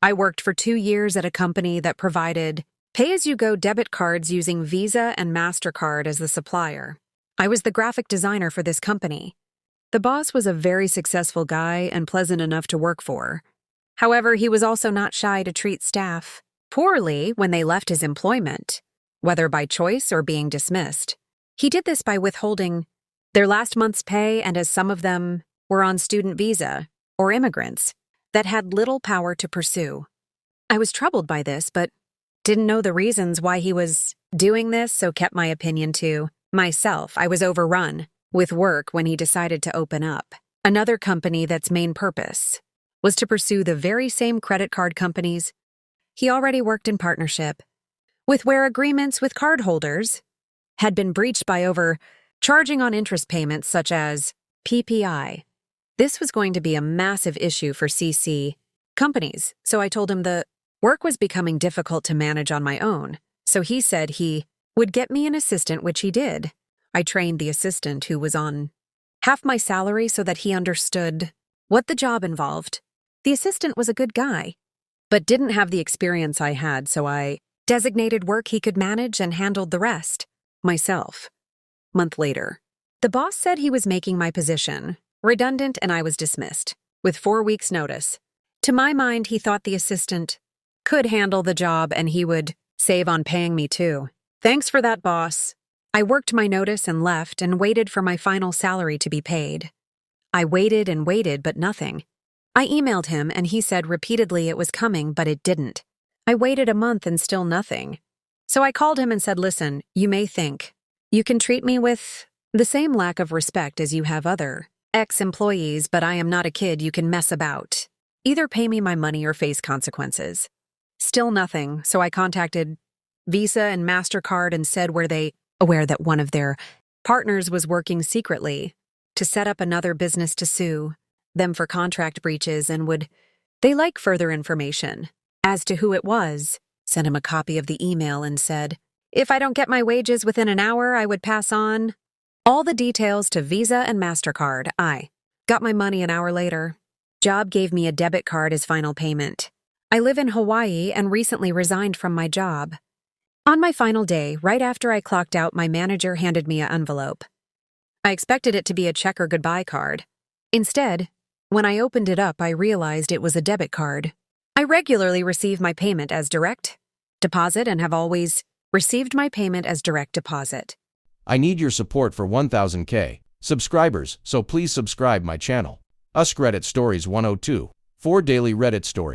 I worked for 2 years at a company that provided pay-as-you-go debit cards using Visa and MasterCard as the supplier. I was the graphic designer for this company. The boss was a very successful guy and pleasant enough to work for. However, he was also not shy to treat staff poorly when they left his employment, whether by choice or being dismissed. He did this by withholding their last month's pay, and as some of them were on student visa or immigrants that had little power to pursue. I was troubled by this, but didn't know the reasons why he was doing this, so kept my opinion to myself. I was overrun with work when he decided to open up another company that's main purpose was to pursue the very same credit card companies he already worked in partnership with, where agreements with cardholders had been breached by overcharging on interest payments such as PPI. This was going to be a massive issue for CC companies, so I told him the work was becoming difficult to manage on my own, so he said he would get me an assistant, which he did. I trained the assistant, who was on half my salary, so that he understood what the job involved. The assistant was a good guy, but didn't have the experience I had, so I designated work he could manage and handled the rest myself. Month later, the boss said he was making my position redundant, and I was dismissed with 4 weeks' notice. To my mind, he thought the assistant could handle the job and he would save on paying me too. Thanks for that, boss. I worked my notice and left and waited for my final salary to be paid. I waited and waited, but nothing. I emailed him and he said repeatedly it was coming, but it didn't. I waited a month and still nothing. So I called him and said, listen, you may think you can treat me with the same lack of respect as you have other ex-employees, but I am not a kid you can mess about. Either pay me my money or face consequences. Still nothing, so I contacted Visa and MasterCard and said, were they aware that one of their partners was working secretly to set up another business to sue them for contract breaches, and would they like further information as to who it was? Sent him a copy of the email and said, if I don't get my wages within an hour, I would pass on all the details to Visa and MasterCard. I got my money an hour later. Job gave me a debit card as final payment. I live in Hawaii and recently resigned from my job. On my final day, right after I clocked out, my manager handed me an envelope. I expected it to be a check or goodbye card. Instead, when I opened it up, I realized it was a debit card. I regularly receive my payment as direct deposit and have always received my payment as direct deposit. I need your support for 1000K subscribers, so please subscribe my channel. Us Reddit Stories 102. 4 daily Reddit stories.